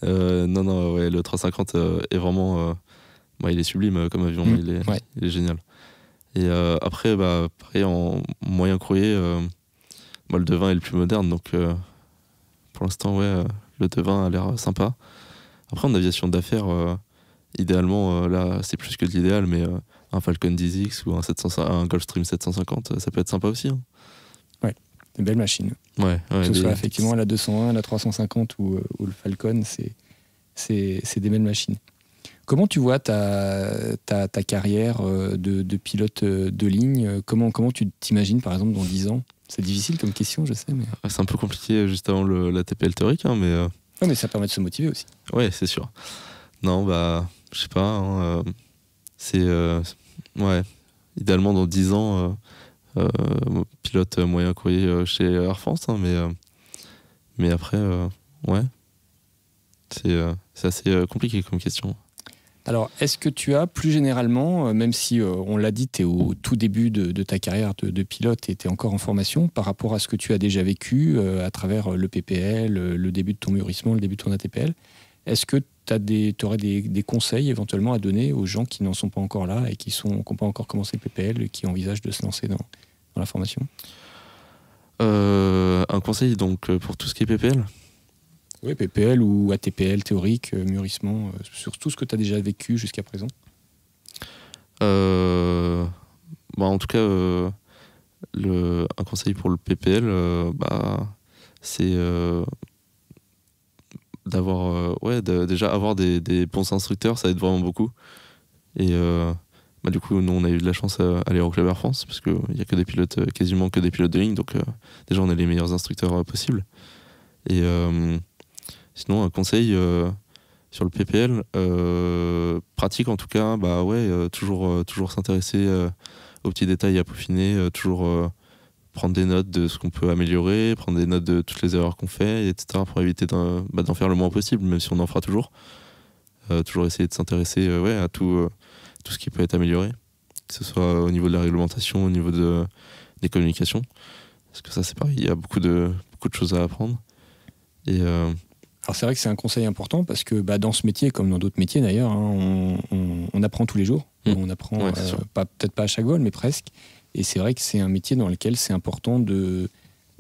Non, ouais, le 350 est vraiment... il est sublime comme avion, il est génial. Et après, pareil, en moyen courrier, le 220 est le plus moderne, donc pour l'instant, le 220 a l'air sympa. Après, en aviation d'affaires, idéalement, là, c'est plus que de l'idéal, mais un Falcon 10X ou un Gulfstream 750, ça peut être sympa aussi. Hein. Ouais, une belle machine. Ouais, que ce soit effectivement la 201, la 350 ou le Falcon, c'est des belles machines. Comment tu vois ta carrière de pilote de ligne? Comment tu t'imagines, par exemple, dans 10 ans? C'est difficile comme question, je sais. Mais... C'est un peu compliqué juste avant la TPL théorique, hein, mais... Ouais, mais ça permet de se motiver aussi. Ouais, c'est sûr. Non, je sais pas. Hein, c'est... ouais, idéalement, dans 10 ans, pilote moyen courrier chez Air France, hein, mais après, ouais. C'est assez compliqué comme question. Alors, est-ce que tu as plus généralement, même si on l'a dit, tu es au tout début de ta carrière de pilote et tu es encore en formation, par rapport à ce que tu as déjà vécu à travers le PPL, le début de ton mûrissement, le début de ton ATPL, est-ce que tu aurais des conseils éventuellement à donner aux gens qui n'en sont pas encore là et qui n'ont pas encore commencé le PPL et qui envisagent de se lancer dans la formation? Un conseil donc pour tout ce qui est PPL? Oui, PPL ou ATPL théorique, mûrissement, sur tout ce que tu as déjà vécu jusqu'à présent. En tout cas, un conseil pour le PPL, c'est d'avoir déjà avoir des bons instructeurs, ça aide vraiment beaucoup. Et du coup, nous, on a eu de la chance à l'Aero Club Air France, parce qu'il n'y a que des pilotes, quasiment que des pilotes de ligne, donc déjà, on a les meilleurs instructeurs possibles. Et sinon, un conseil sur le PPL, pratique en tout cas, toujours s'intéresser aux petits détails à peaufiner, toujours prendre des notes de ce qu'on peut améliorer, prendre des notes de toutes les erreurs qu'on fait, etc., pour éviter d'en faire le moins possible, même si on en fera toujours. Toujours essayer de s'intéresser à tout ce qui peut être amélioré, que ce soit au niveau de la réglementation, au niveau des communications, parce que ça c'est pareil, il y a beaucoup de choses à apprendre. Et alors c'est vrai que c'est un conseil important parce que dans ce métier, comme dans d'autres métiers d'ailleurs, hein, on apprend tous les jours. On apprend, peut-être pas à chaque vol, mais presque. Et c'est vrai que c'est un métier dans lequel c'est important de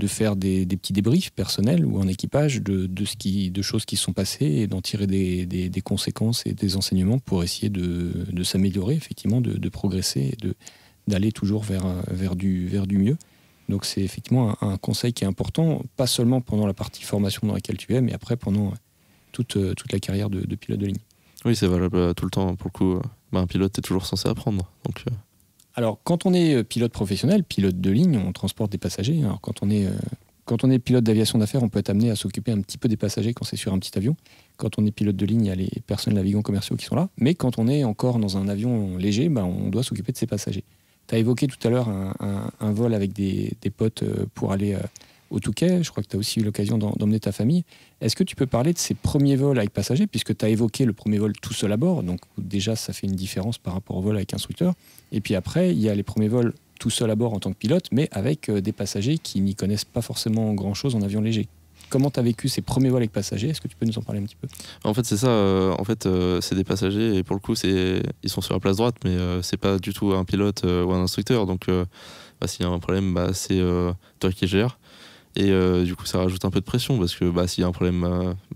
faire des petits débriefs personnels ou en équipage de choses qui se sont passées et d'en tirer des conséquences et des enseignements pour essayer de s'améliorer, effectivement, de progresser et d'aller toujours vers du mieux. Donc c'est effectivement un conseil qui est important, pas seulement pendant la partie formation dans laquelle tu es, mais après pendant toute la carrière de pilote de ligne. Oui, c'est valable tout le temps. Pour le coup, un pilote est toujours censé apprendre. Donc, Alors quand on est pilote professionnel, pilote de ligne, on transporte des passagers. Alors quand on est pilote d'aviation d'affaires, on peut être amené à s'occuper un petit peu des passagers quand c'est sur un petit avion. Quand on est pilote de ligne, il y a les personnels navigants commerciaux qui sont là. Mais quand on est encore dans un avion léger, on doit s'occuper de ses passagers. Tu as évoqué tout à l'heure un vol avec des potes pour aller au Touquet. Je crois que tu as aussi eu l'occasion d'emmener ta famille. Est-ce que tu peux parler de ces premiers vols avec passagers, puisque tu as évoqué le premier vol tout seul à bord, donc déjà ça fait une différence par rapport au vol avec instructeur. Et puis après, il y a les premiers vols tout seul à bord en tant que pilote, mais avec des passagers qui n'y connaissent pas forcément grand-chose en avion léger. Comment tu as vécu ces premiers vols avec passagers? Est-ce que tu peux nous en parler un petit peu? En fait, c'est ça. C'est des passagers et pour le coup, ils sont sur la place droite, mais c'est pas du tout un pilote ou un instructeur. Donc, s'il y a un problème, c'est toi qui gères. Et du coup, ça rajoute un peu de pression parce que s'il y a un problème,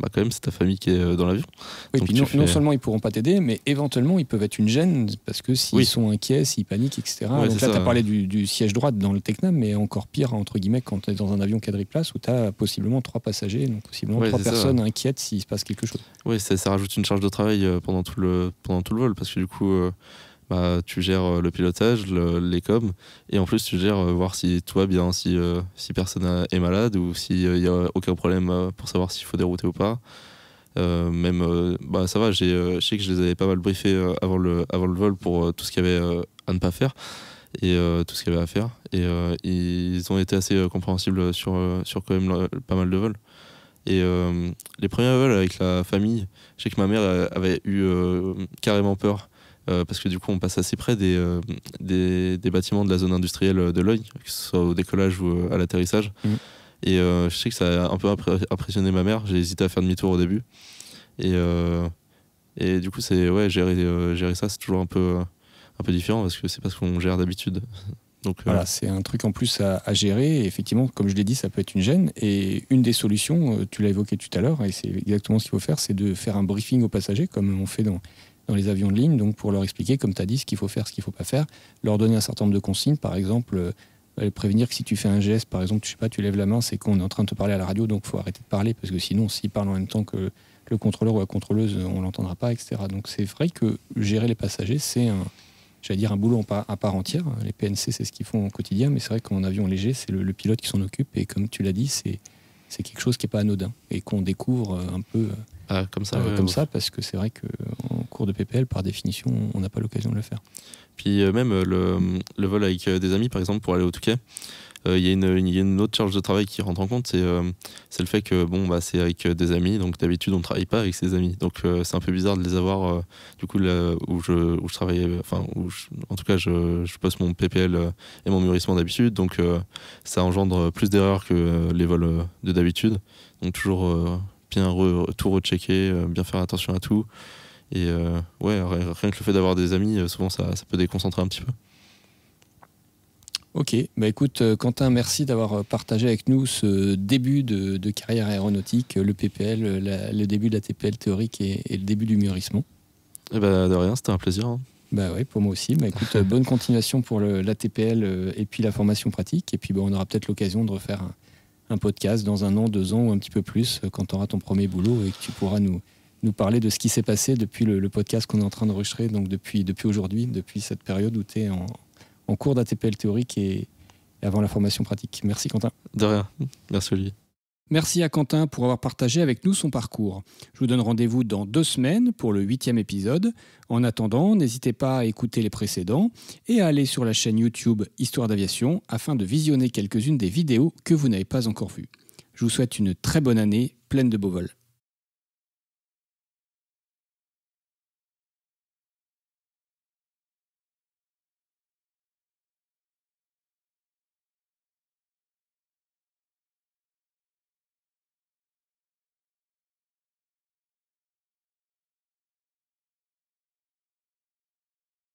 quand même, c'est ta famille qui est dans l'avion. Oui, puis non seulement ils pourront pas t'aider, mais éventuellement ils peuvent être une gêne parce que s'ils sont inquiets, s'ils paniquent, etc. Ouais, donc là, tu as parlé du siège droite dans le Tecnam, mais encore pire, entre guillemets, quand tu es dans un avion quadriplace où tu as possiblement 3 passagers, donc possiblement 3 personnes inquiètes s'il se passe quelque chose. Oui, ça rajoute une charge de travail pendant tout le vol parce que du coup. Tu gères le pilotage, les coms, et en plus tu gères voir si tout va bien, si personne est malade ou s'il n'y a aucun problème pour savoir s'il faut dérouter ou pas. Ça va, je sais que je les avais pas mal briefés avant le vol pour tout ce qu'il y avait à ne pas faire et tout ce qu'il y avait à faire. Et ils ont été assez compréhensibles sur quand même pas mal de vols. Et les premiers vols avec la famille, je sais que ma mère avait eu carrément peur. Parce que du coup on passe assez près des bâtiments de la zone industrielle de l'Oeil, que ce soit au décollage ou à l'atterrissage. Et je sais que ça a un peu impressionné ma mère, j'ai hésité à faire demi-tour au début. Et du coup gérer ça c'est toujours un peu différent parce que c'est pas ce qu'on gère d'habitude. Donc, voilà, c'est un truc en plus à gérer. Et effectivement, comme je l'ai dit, ça peut être une gêne. Et une des solutions, tu l'as évoqué tout à l'heure, et c'est exactement ce qu'il faut faire, c'est de faire un briefing aux passagers, comme on fait dans les avions de ligne, donc pour leur expliquer, comme tu as dit, ce qu'il faut faire, ce qu'il ne faut pas faire, leur donner un certain nombre de consignes, par exemple, prévenir que si tu fais un geste, par exemple, tu lèves la main, c'est qu'on est en train de te parler à la radio, donc il faut arrêter de parler, parce que sinon, s'ils parlent en même temps que le contrôleur ou la contrôleuse, on ne l'entendra pas, etc. Donc c'est vrai que gérer les passagers, c'est un boulot à part entière. Les PNC, c'est ce qu'ils font au quotidien, mais c'est vrai qu'en avion léger, c'est le pilote qui s'en occupe, et comme tu l'as dit, c'est quelque chose qui n'est pas anodin, et qu'on découvre un peu... comme ça, parce que c'est vrai qu'en cours de PPL, par définition, on n'a pas l'occasion de le faire. Puis même le vol avec des amis, par exemple, pour aller au Touquet, il y a une autre charge de travail qui rentre en compte, c'est le fait que c'est avec des amis, donc d'habitude on ne travaille pas avec ses amis, donc c'est un peu bizarre de les avoir du coup là où je travaillais, en tout cas je poste mon PPL et mon mûrissement d'habitude, donc ça engendre plus d'erreurs que les vols de d'habitude, donc toujours bien tout rechecker, bien faire attention à tout. Et rien que le fait d'avoir des amis, souvent ça peut déconcentrer un petit peu. Ok, écoute Quentin, merci d'avoir partagé avec nous ce début de carrière aéronautique, le PPL, le début de la TPL théorique et le début du mûrissement. De rien, c'était un plaisir. Bah ouais, pour moi aussi. Bah écoute, bonne continuation pour l'ATPL et puis la formation pratique. Et puis on aura peut-être l'occasion de refaire un podcast dans 1 an, 2 ans ou un petit peu plus quand tu auras ton premier boulot et que tu pourras nous parler de ce qui s'est passé depuis le podcast qu'on est en train d'enregistrer, donc depuis aujourd'hui, depuis cette période où tu es en cours d'ATPL théorique et avant la formation pratique. Merci Quentin. De rien. Merci Olivier. Merci à Quentin pour avoir partagé avec nous son parcours. Je vous donne rendez-vous dans 2 semaines pour le 8e épisode. En attendant, n'hésitez pas à écouter les précédents et à aller sur la chaîne YouTube Histoire d'aviation afin de visionner quelques-unes des vidéos que vous n'avez pas encore vues. Je vous souhaite une très bonne année pleine de beaux vols.